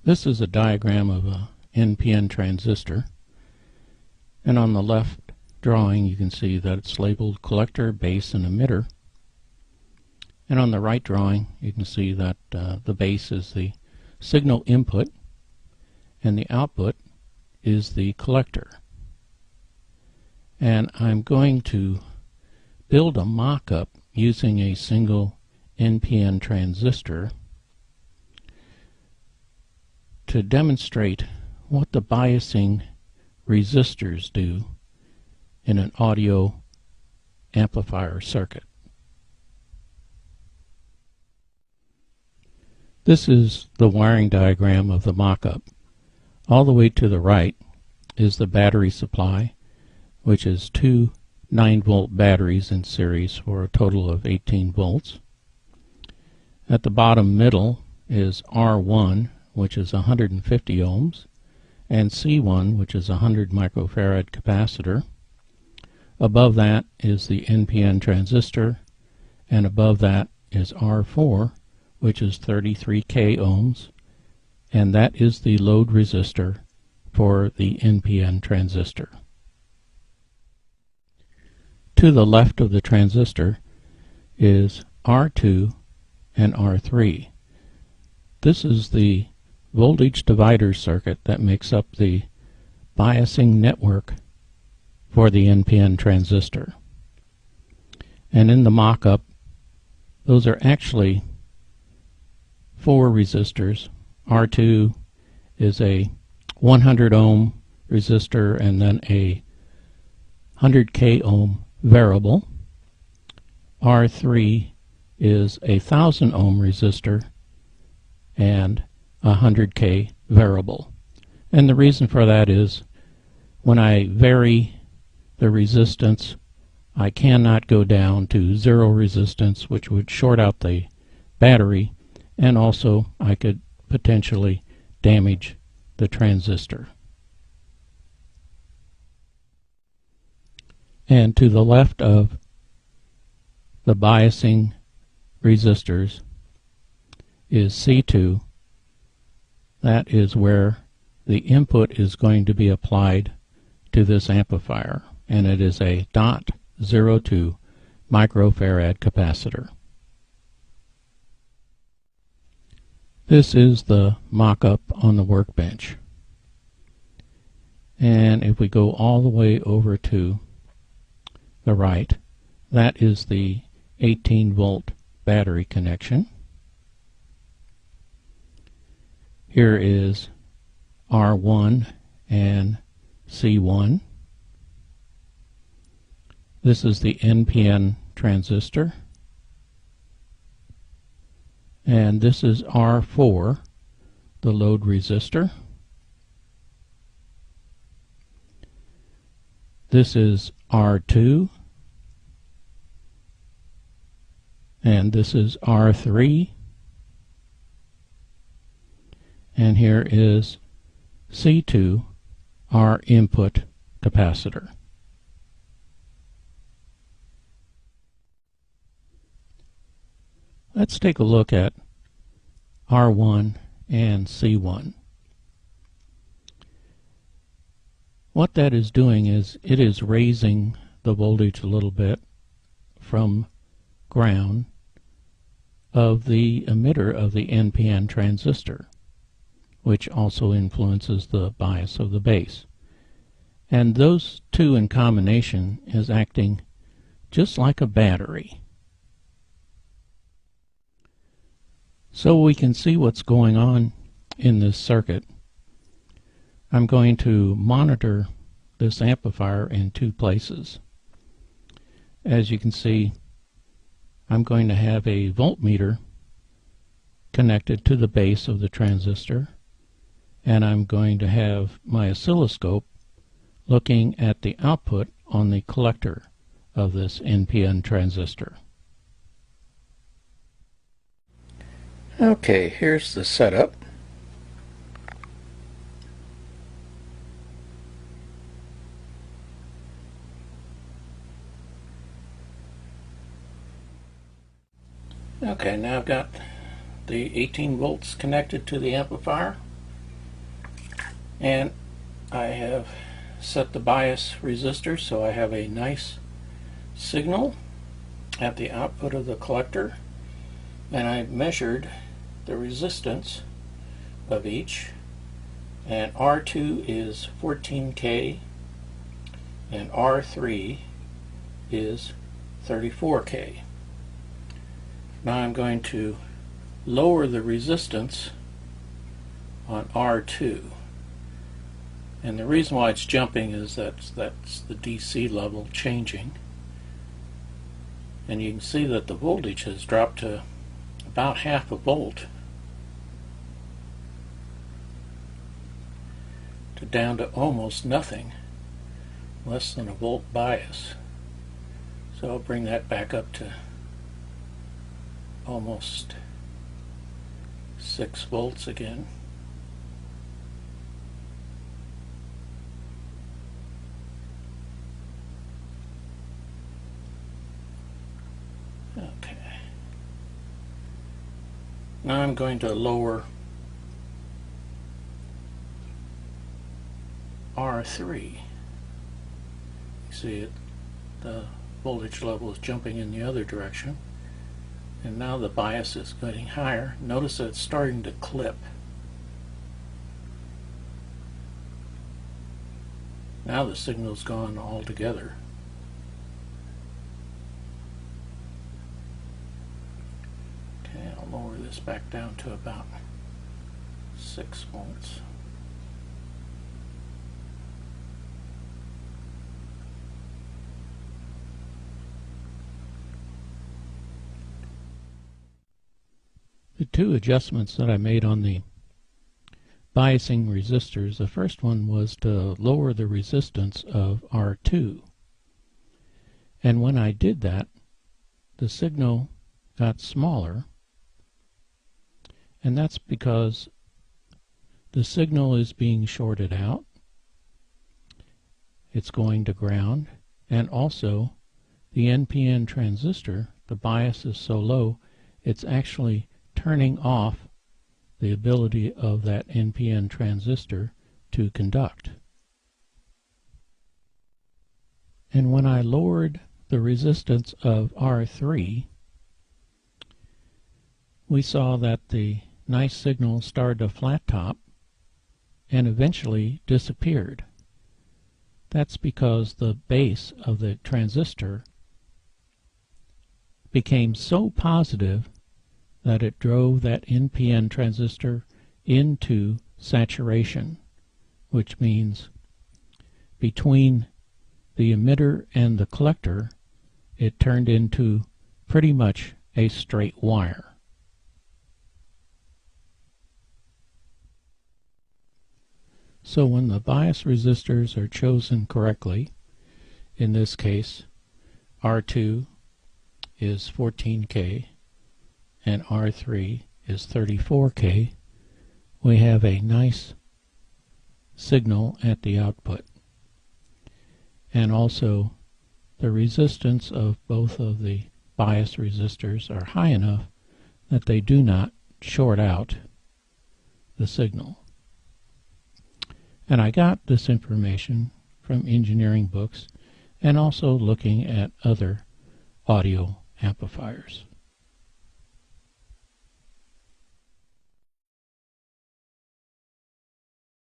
This is a diagram of a NPN transistor, and on the left drawing you can see that it's labeled collector, base, and emitter, and on the right drawing you can see that the base is the signal input and the output is the collector. And I'm going to build a mock-up using a single NPN transistor to demonstrate what the biasing resistors do in an audio amplifier circuit. This is the wiring diagram of the mock-up. All the way to the right is the battery supply, which is two 9-volt batteries in series for a total of 18 volts. At the bottom middle is R1, which is 150 ohms, and C1, which is a 100 microfarad capacitor. Above that is the NPN transistor, and above that is R4, which is 33k ohms, and that is the load resistor for the NPN transistor. To the left of the transistor is R2 and R3. This is the voltage divider circuit that makes up the biasing network for the NPN transistor. And in the mock-up, those are actually 4 resistors. R2 is a 100 ohm resistor and then a 100k ohm variable. R3 is a 1000 ohm resistor and a 100k variable. And the reason for that is when I vary the resistance, I cannot go down to zero resistance, which would short out the battery, and also I could potentially damage the transistor. And to the left of the biasing resistors is C2. That is where the input is going to be applied to this amplifier, and it is a .02 microfarad capacitor. This is the mock-up on the workbench. And if we go all the way over to the right, that is the 18-volt battery connection. Here is R1 and C1. This is the NPN transistor. And this is R4, the load resistor. This is R2. And this is R3. And here is C2, our input capacitor. Let's take a look at R1 and C1. What that is doing is it is raising the voltage a little bit from ground of the emitter of the NPN transistor, which also influences the bias of the base. And those two in combination is acting just like a battery. So we can see what's going on in this circuit. I'm going to monitor this amplifier in 2 places. As you can see, I'm going to have a voltmeter connected to the base of the transistor, and I'm going to have my oscilloscope looking at the output on the collector of this NPN transistor. Okay, here's the setup. Okay, now I've got the 18 volts connected to the amplifier, And I have set the bias resistor so I have a nice signal at the output of the collector, and I measured the resistance of each, and R2 is 14K and R3 is 34K. Now I'm going to lower the resistance on R2, and the reason why it's jumping is that's the DC level changing, and you can see that the voltage has dropped to about half a volt to down to almost nothing, less than a volt bias. So I'll bring that back up to almost 6 volts again. Okay. Now I'm going to lower R3. You see it, the voltage level is jumping in the other direction, and now the bias is getting higher. Notice that it's starting to clip. Now the signal's gone altogether. Okay, I'll lower this back down to about 6 volts. The two adjustments that I made on the biasing resistors, the first one was to lower the resistance of R2. And when I did that, the signal got smaller, and that's because the signal is being shorted out, it's going to ground, and also the NPN transistor, the bias is so low, it's actually turning off the ability of that NPN transistor to conduct. And when I lowered the resistance of R3, we saw that the nice signal started to flat top and eventually disappeared. That's because the base of the transistor became so positive that it drove that NPN transistor into saturation, which means between the emitter and the collector it turned into pretty much a straight wire. So when the bias resistors are chosen correctly, in this case R2 is 14K and R3 is 34K, we have a nice signal at the output. And also the resistance of both of the bias resistors are high enough that they do not short out the signal. And I got this information from engineering books and also looking at other audio amplifiers.